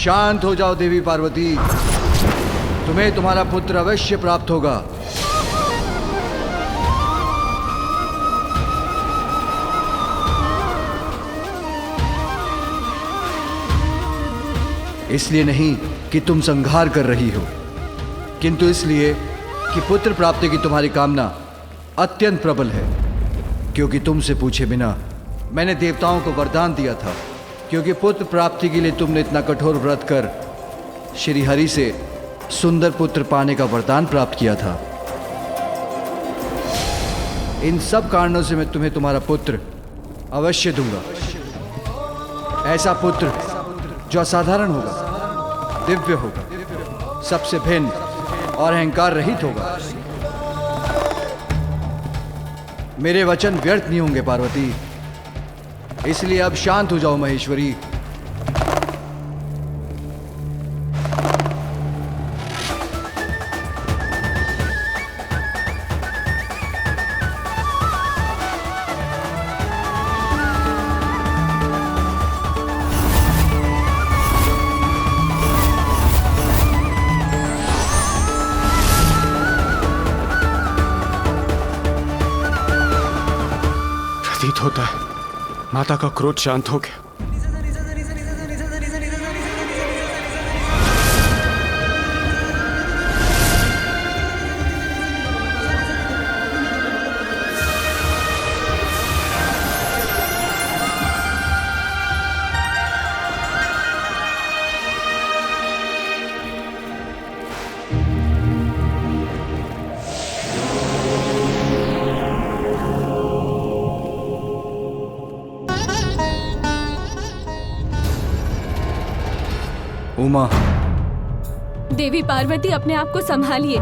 शांत हो जाओ देवी पार्वती, तुम्हें तुम्हारा पुत्र अवश्य प्राप्त होगा। इसलिए नहीं कि तुम संहार कर रही हो, किंतु इसलिए कि पुत्र प्राप्ति की तुम्हारी कामना अत्यंत प्रबल है। क्योंकि तुमसे पूछे बिना मैंने देवताओं को वरदान दिया था, क्योंकि पुत्र प्राप्ति के लिए तुमने इतना कठोर व्रत कर श्री हरि से सुंदर पुत्र पाने का वरदान प्राप्त किया था। इन सब कारणों से मैं तुम्हें तुम्हारा पुत्र अवश्य दूंगा। ऐसा पुत्र जो असाधारण होगा, दिव्य होगा, सबसे भिन्न और अहंकार रहित होगा। मेरे वचन व्यर्थ नहीं होंगे पार्वती, इसलिए अब शांत हो जाओ महेश्वरी। प्रतीत होता है माता का क्रोध शांत हो गया। उमा, देवी पार्वती अपने आप को संभालिए।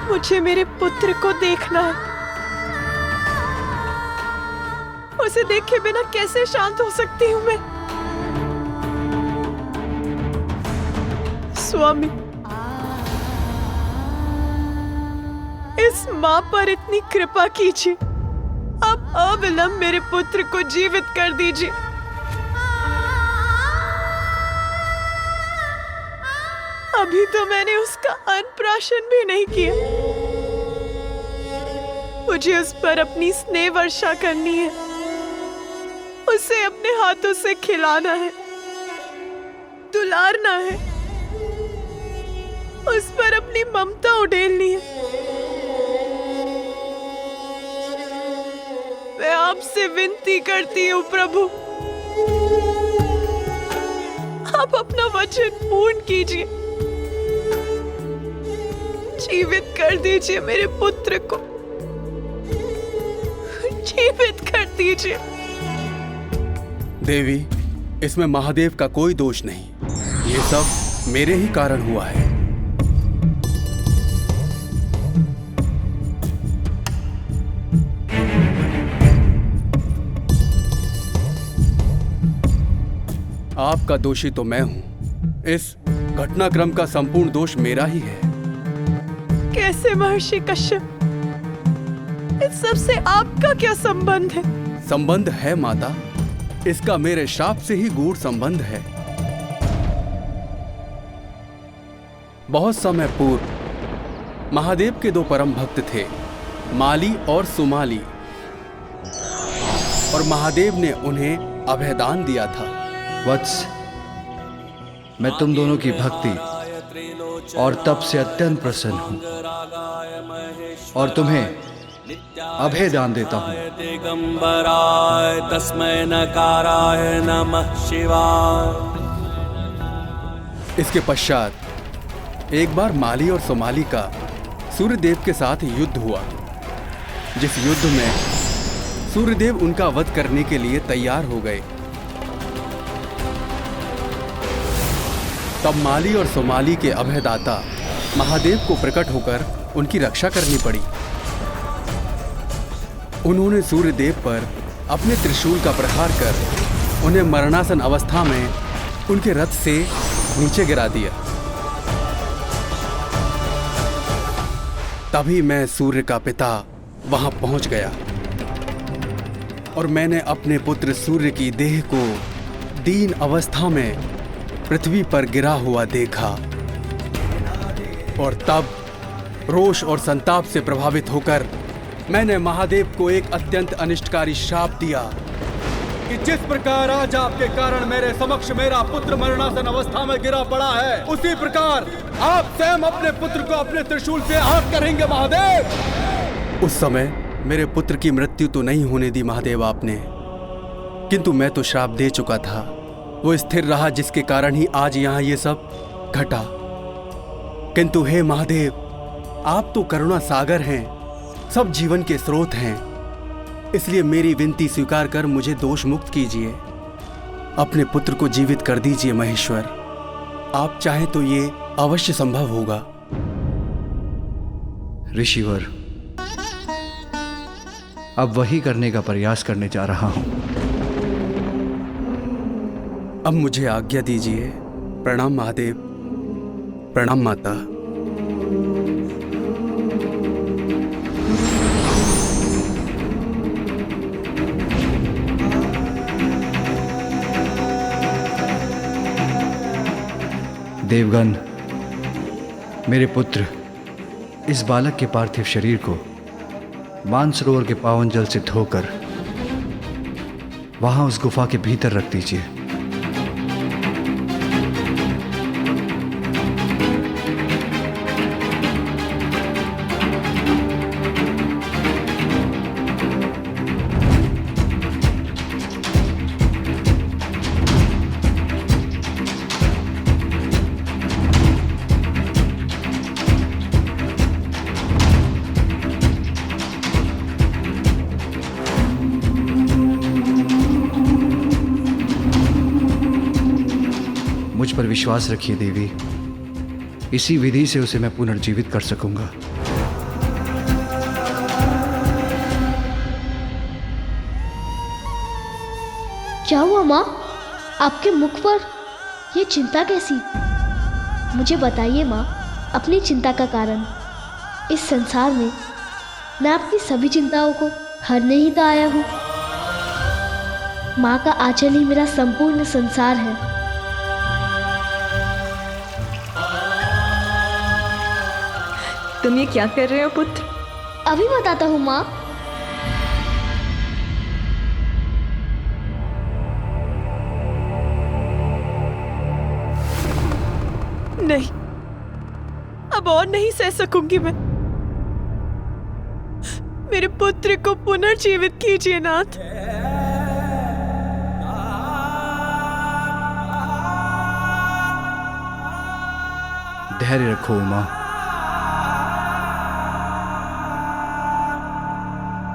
मुझे मेरे पुत्र को देखना है। उसे देखे बिना कैसे शांत हो सकती हूँ मैं? स्वामी, इस माँ पर इतनी कृपा कीजिए। अब अविलंब मेरे पुत्र को जीवित कर दीजिए। अभी तो मैंने उसका अन्नप्राशन भी नहीं किया। मुझे उस पर अपनी स्नेह वर्षा करनी है, उसे अपने हाथों से खिलाना है, दुलारना है, उस पर अपनी ममता उड़ेलनी है। मैं आपसे विनती करती हूँ प्रभु, आप अपना वचन पूर्ण कीजिए। जीवित कर दीजिए मेरे पुत्र को, जीवित कर दीजिए। देवी, इसमें महादेव का कोई दोष नहीं। ये सब मेरे ही कारण हुआ है। आपका दोषी तो मैं हूं। इस घटनाक्रम का संपूर्ण दोष मेरा ही है। कैसे महर्षि कश्यप? इस सब से आपका क्या संबंध है? संबंध है माता, इसका मेरे शाप से ही गूढ़ संबंध है। बहुत समय पूर्व महादेव के दो परम भक्त थे, माली और सुमाली, और महादेव ने उन्हें अभयदान दिया था। वत्स, मैं तुम दोनों की भक्ति और तप से अत्यंत प्रसन्न हूं और तुम्हें अभय दान देता हूं। दिगंबराय तस्मै नकाराय नमः शिवाय। इसके पश्चात एक बार माली और सोमाली का सूर्यदेव के साथ युद्ध हुआ, जिस युद्ध में सूर्यदेव उनका वध करने के लिए तैयार हो गए। तब माली और सोमाली के अभयदाता महादेव को प्रकट होकर उनकी रक्षा करनी पड़ी। उन्होंने सूर्यदेव पर अपने त्रिशूल का प्रहार कर उन्हें मरणासन अवस्था में उनके रथ से नीचे गिरा दिया। तभी मैं सूर्य का पिता वहां पहुंच गया और मैंने अपने पुत्र सूर्य की देह को दीन अवस्था में पृथ्वी पर गिरा हुआ देखा और तब रोष और संताप से प्रभावित होकर मैंने महादेव को एक अत्यंत अनिष्टकारी श्राप दिया कि जिस प्रकार आज आपके कारण मेरे समक्ष मेरा पुत्र मरणासन अवस्था में गिरा पड़ा है, उसी प्रकार आप स्वयं अपने पुत्र को अपने त्रिशूल से आहत करेंगे महादेव। उस समय मेरे पुत्र की मृत्यु तो नहीं होने दी महादेव आपने, किंतु मैं तो श्राप दे चुका था। वो स्थिर रहा जिसके कारण ही आज यहाँ ये सब घटा। किंतु हे महादेव, आप तो करुणा सागर हैं, सब जीवन के स्रोत हैं, इसलिए मेरी विनती स्वीकार कर मुझे दोष मुक्त कीजिए। अपने पुत्र को जीवित कर दीजिए महेश्वर। आप चाहें तो ये अवश्य संभव होगा। ऋषिवर, अब वही करने का प्रयास करने जा रहा हूं। अब मुझे आज्ञा दीजिए। प्रणाम महादेव। प्रणाम माता। देवगण, मेरे पुत्र इस बालक के पार्थिव शरीर को मानसरोवर के पावन जल से धोकर वहां उस गुफा के भीतर रख दीजिए। मुझ पर विश्वास रखिए देवी, इसी विधि से उसे मैं पुनर्जीवित कर सकूंगा। क्या हुआ माँ? आपके मुख पर ये चिंता कैसी? मुझे बताइए माँ, अपनी चिंता का कारण। इस संसार में मैं आपकी सभी चिंताओं को हरने ही तो आया हूँ। माँ का आंचल ही मेरा संपूर्ण संसार है। तुम ये क्या कर रहे हो पुत्र? अभी बताता हूँ माँ। नहीं, अब और नहीं सह सकूंगी मैं। मेरे पुत्र को पुनर्जीवित कीजिए नाथ। धैर्य रखो उमा।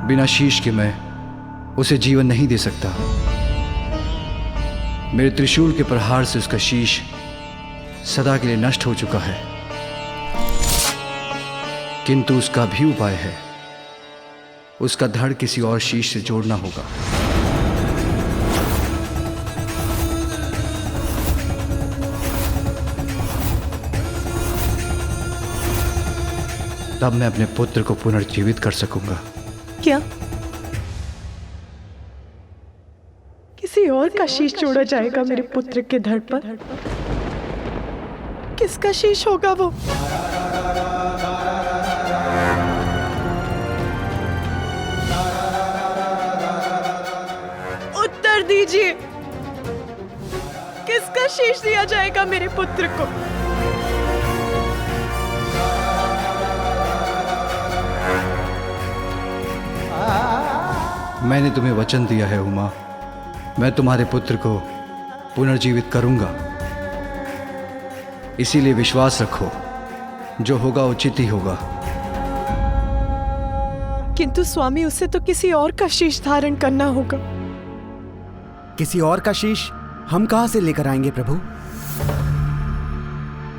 बिना शीश के मैं उसे जीवन नहीं दे सकता। मेरे त्रिशूल के प्रहार से उसका शीश सदा के लिए नष्ट हो चुका है, किंतु उसका भी उपाय है। उसका धड़ किसी और शीश से जोड़ना होगा। तब मैं अपने पुत्र को पुनर्जीवित कर सकूंगा। क्या किसी और का शीश जोड़ा जाएगा मेरे पुत्र के धड़ पर? किसका शीश होगा वो? उत्तर दीजिए, किसका शीश दिया जाएगा मेरे पुत्र को? मैंने तुम्हें वचन दिया है उमा, मैं तुम्हारे पुत्र को पुनर्जीवित करूंगा। इसीलिए विश्वास रखो, जो होगा उचित ही होगा। किंतु स्वामी, उसे तो किसी और का शीश धारण करना होगा। किसी और का शीश हम कहां से लेकर आएंगे प्रभु?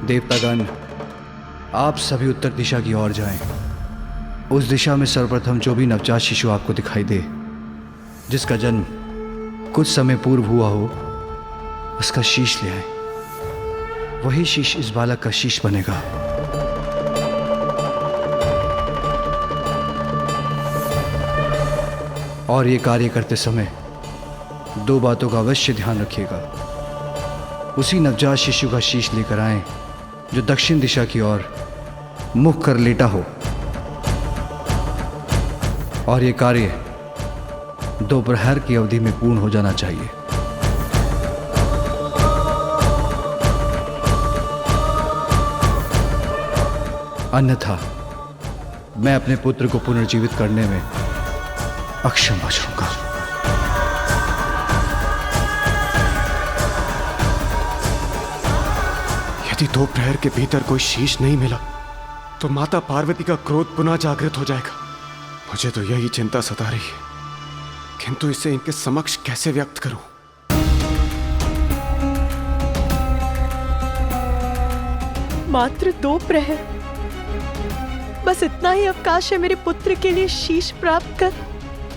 देवतागण, आप सभी उत्तर दिशा की ओर जाएं। उस दिशा में सर्वप्रथम जो भी नवजात शिशु आपको दिखाई दे, जिसका जन्म कुछ समय पूर्व हुआ हो उसका शीश ले आए। वही शीश इस बालक का शीश बनेगा। और ये कार्य करते समय दो बातों का अवश्य ध्यान रखिएगा। उसी नवजात शिशु का शीश लेकर आएं जो दक्षिण दिशा की ओर मुख कर लेटा हो, और ये कार्य दोपहर की अवधि में पूर्ण हो जाना चाहिए। अन्यथा मैं अपने पुत्र को पुनर्जीवित करने में अक्षम बचूंगा। यदि दोपहर के भीतर कोई शीश नहीं मिला तो माता पार्वती का क्रोध पुनः जागृत हो जाएगा। मुझे तो यही चिंता सता रही है, किंतु इसे इनके समक्ष कैसे व्यक्त करूं? मात्र 2 प्रहर, बस इतना ही अवकाश है मेरे पुत्र के लिए शीश प्राप्त कर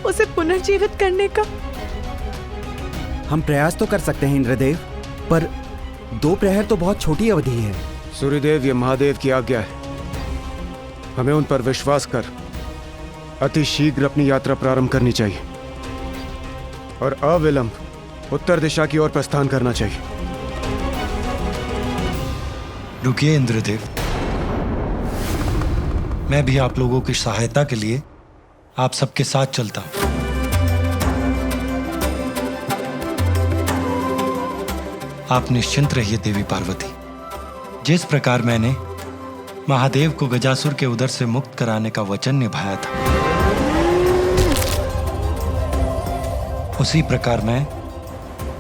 उसे पुनर्जीवित करने का। हम प्रयास तो कर सकते हैं इंद्रदेव, पर 2 प्रहर तो बहुत छोटी अवधि है। सूर्यदेव, ये महादेव की आज्ञा है। हमें उन पर विश्वास कर अति शीघ्र अपनी यात्रा प्रारंभ करनी चाहिए और अविलंब उत्तर दिशा की ओर प्रस्थान करना चाहिए। रुकिए इंद्रदेव, मैं भी आप लोगों की सहायता के लिए आप सबके साथ चलता हूं। आप निश्चिंत रहिए देवी पार्वती। जिस प्रकार मैंने महादेव को गजासुर के उदर से मुक्त कराने का वचन निभाया था, उसी प्रकार मैं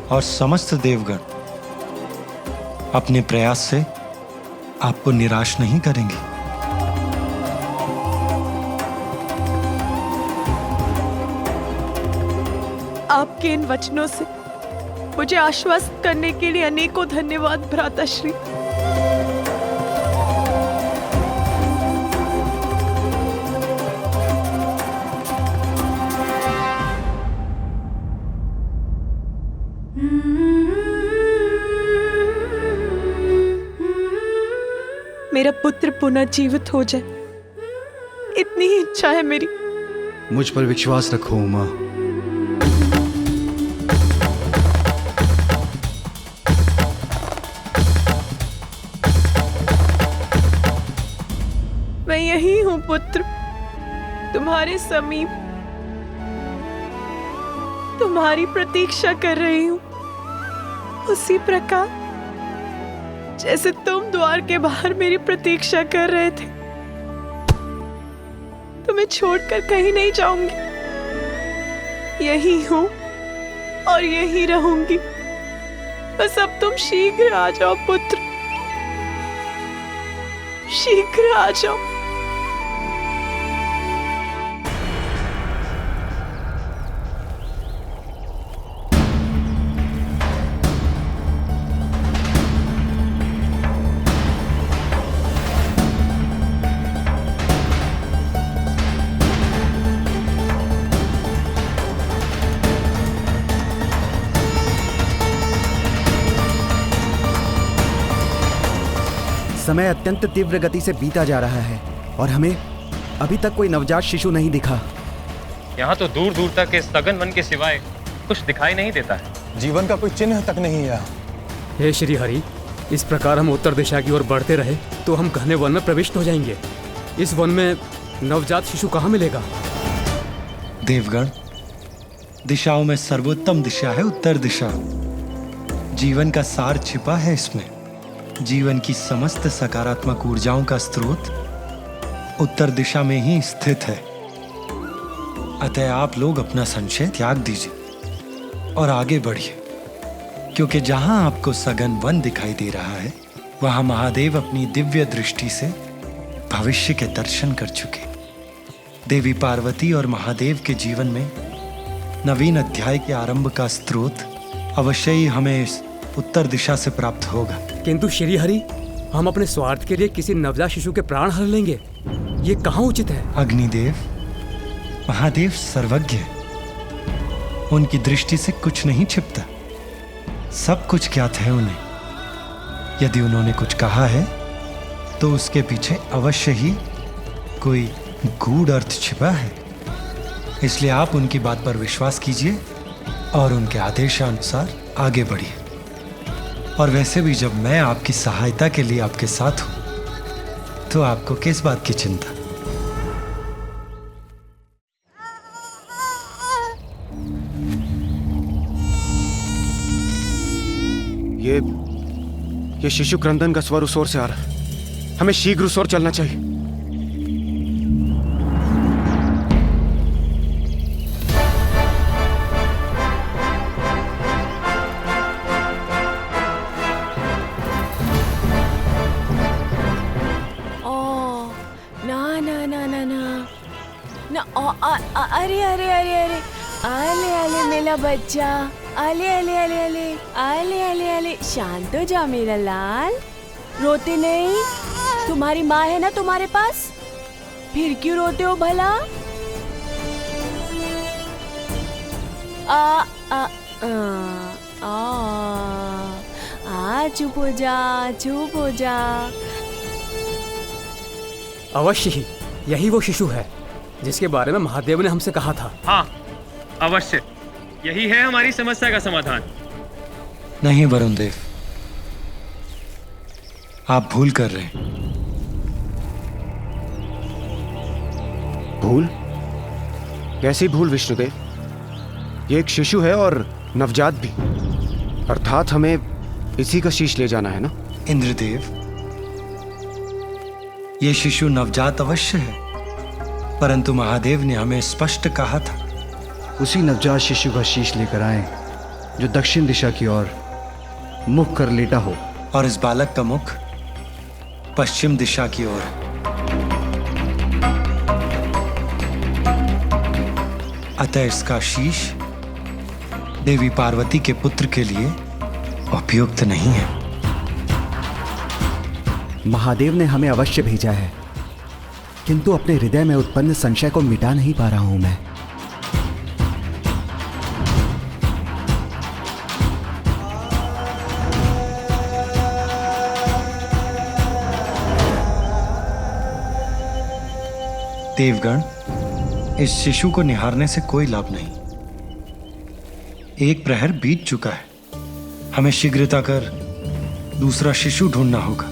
और समस्त देवगण अपने प्रयास से आपको निराश नहीं करेंगे। आपके इन वचनों से मुझे आश्वस्त करने के लिए अनेकों धन्यवाद भ्राताश्री। मेरा पुत्र पुनर्जीवित हो जाए, इतनी ही इच्छा है मेरी। मुझ पर विश्वास रखो उमा। मैं यही हूं पुत्र, तुम्हारे समीप, तुम्हारी प्रतीक्षा कर रही हूं, उसी प्रकार जैसे तुम द्वार के बाहर मेरी प्रतीक्षा कर रहे थे। तुम्हें छोड़कर कहीं नहीं जाऊंगी, यही हूं और यही रहूंगी। बस अब तुम शीघ्र आ जाओ पुत्र, शीघ्र आ जाओ। समय अत्यंत तीव्र गति से बीता जा रहा है और हमें अभी तक कोई नवजात शिशु नहीं दिखा। यहाँ तो दूर दूर तक इस सघन वन के सिवाय कुछ दिखाई नहीं देता है। जीवन का कोई चिन्ह तक नहीं है। हे श्री हरि, इस प्रकार हम उत्तर दिशा की ओर बढ़ते रहे तो हम घने वन में प्रविष्ट हो जाएंगे। इस वन में नवजात शिशु कहाँ मिलेगा? देवगण, दिशाओं में सर्वोत्तम दिशा है उत्तर दिशा। जीवन का सार छिपा है इसमें। जीवन की समस्त सकारात्मक ऊर्जाओं का स्रोत उत्तर दिशा में ही स्थित है। अतः आप लोग अपना संशय त्याग दीजिए और आगे बढ़िए, क्योंकि जहां आपको सघन वन दिखाई दे रहा है, वहां महादेव अपनी दिव्य दृष्टि से भविष्य के दर्शन कर चुके। देवी पार्वती और महादेव के जीवन में नवीन अध्याय के आरंभ का स्रोत अवश्य ही हमें इस उत्तर दिशा से प्राप्त होगा। किंतु श्री हरि, हम अपने स्वार्थ के लिए किसी नवजात शिशु के प्राण हर लेंगे, ये कहाँ उचित है? अग्निदेव, महादेव सर्वज्ञ है। उनकी दृष्टि से कुछ नहीं छिपता, सब कुछ ज्ञात है उन्हें। यदि उन्होंने कुछ कहा है तो उसके पीछे अवश्य ही कोई गूढ़ अर्थ छिपा है। इसलिए आप उनकी बात पर विश्वास कीजिए और उनके आदेशानुसार आगे बढ़िए। और वैसे भी जब मैं आपकी सहायता के लिए आपके साथ हूं तो आपको किस बात की चिंता। ये शिशु क्रंदन का स्वर उस ओर से आ रहा है। हमें शीघ्र उस ओर चलना चाहिए। अरे अरे अरे अरे आले आले मेरा बच्चा, आले आले आले आले आले आले आले, शांत हो जा मेरा लाल, रोते नहीं। तुम्हारी माँ है ना तुम्हारे पास, फिर क्यों रोते हो भला? आ आ आ आ चुप हो जा, चुप हो जा। अवश्य ही यही वो शिशु है जिसके बारे में महादेव ने हमसे कहा था। हाँ अवश्य, यही है हमारी समस्या का समाधान। नहीं वरुण देव, आप भूल कर रहे हैं। भूल? कैसी भूल विष्णुदेव? ये एक शिशु है और नवजात भी, अर्थात हमें इसी का शीश ले जाना है ना? इंद्रदेव, ये शिशु नवजात अवश्य है, परंतु महादेव ने हमें स्पष्ट कहा था उसी नवजात शिशु का शीश लेकर आए जो दक्षिण दिशा की ओर मुख कर लेटा हो, और इस बालक का मुख पश्चिम दिशा की ओर। अतः इसका शीश देवी पार्वती के पुत्र के लिए उपयुक्त नहीं है। महादेव ने हमें अवश्य भेजा है, किंतु अपने हृदय में उत्पन्न संशय को मिटा नहीं पा रहा हूं मैं। देवगण, इस शिशु को निहारने से कोई लाभ नहीं। एक प्रहर बीत चुका है, हमें शीघ्रता कर दूसरा शिशु ढूंढना होगा।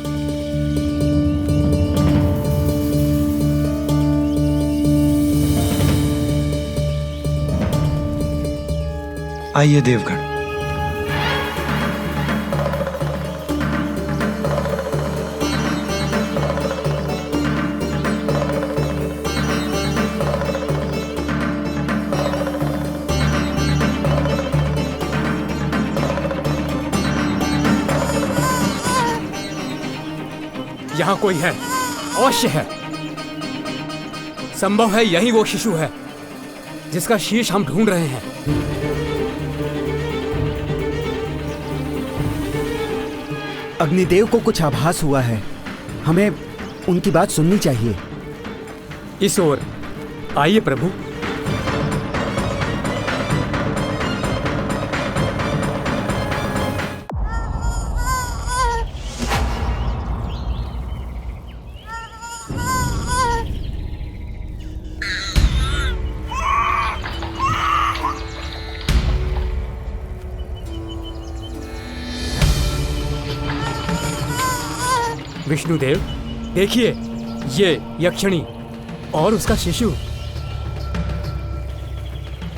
आइए देवगण। यहाँ कोई है, अवश्य है। संभव है यही वो शिशु है जिसका शीश हम ढूंढ रहे हैं। अग्निदेव को कुछ आभास हुआ है, हमें उनकी बात सुननी चाहिए। इस ओर आइए प्रभु। विष्णुदेव, देखिए ये यक्षिणी और उसका शिशु।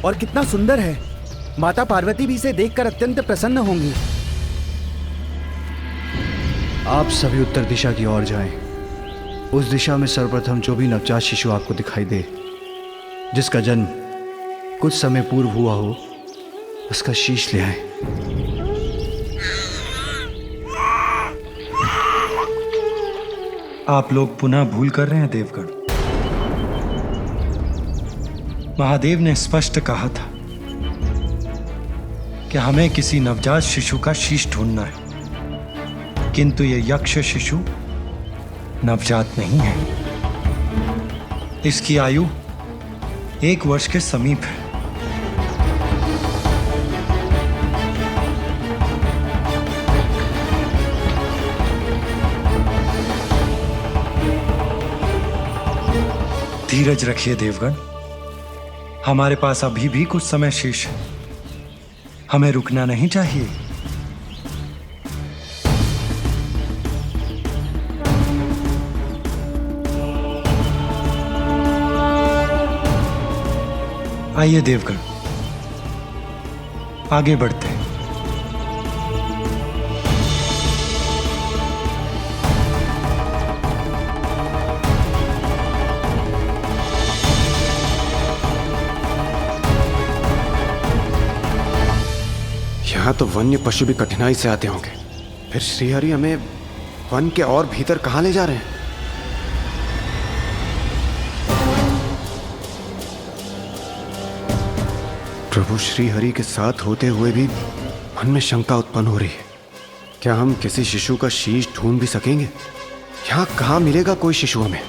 और कितना सुंदर है, माता पार्वती भी इसे देखकर अत्यंत प्रसन्न होंगी। आप सभी उत्तर दिशा की ओर जाएं। उस दिशा में सर्वप्रथम जो भी नवजात शिशु आपको दिखाई दे, जिसका जन्म कुछ समय पूर्व हुआ हो, उसका शीश ले आए। आप लोग पुनः भूल कर रहे हैं देवगण। महादेव ने स्पष्ट कहा था कि हमें किसी नवजात शिशु का शीश ढूंढना है, किंतु यह यक्ष शिशु नवजात नहीं है। इसकी आयु 1 वर्ष के समीप है। धीरज रखिए देवगण, हमारे पास अभी भी कुछ समय शेष है, हमें रुकना नहीं चाहिए। आइए देवगण, आगे बढ़ते हैं। यहाँ तो वन्य पशु भी कठिनाई से आते होंगे, फिर श्रीहरि हमें वन के और भीतर कहाँ ले जा रहे हैं? प्रभु श्रीहरि के साथ होते हुए भी मन में शंका उत्पन्न हो रही है। क्या हम किसी शिशु का शीश ढूंढ भी सकेंगे? यहाँ कहाँ मिलेगा कोई शिशु हमें?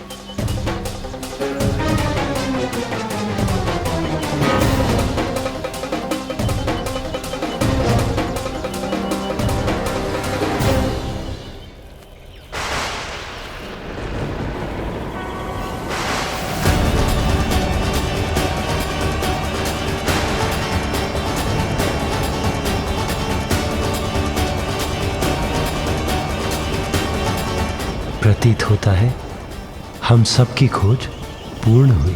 प्रतीत होता है हम सबकी खोज पूर्ण हुई।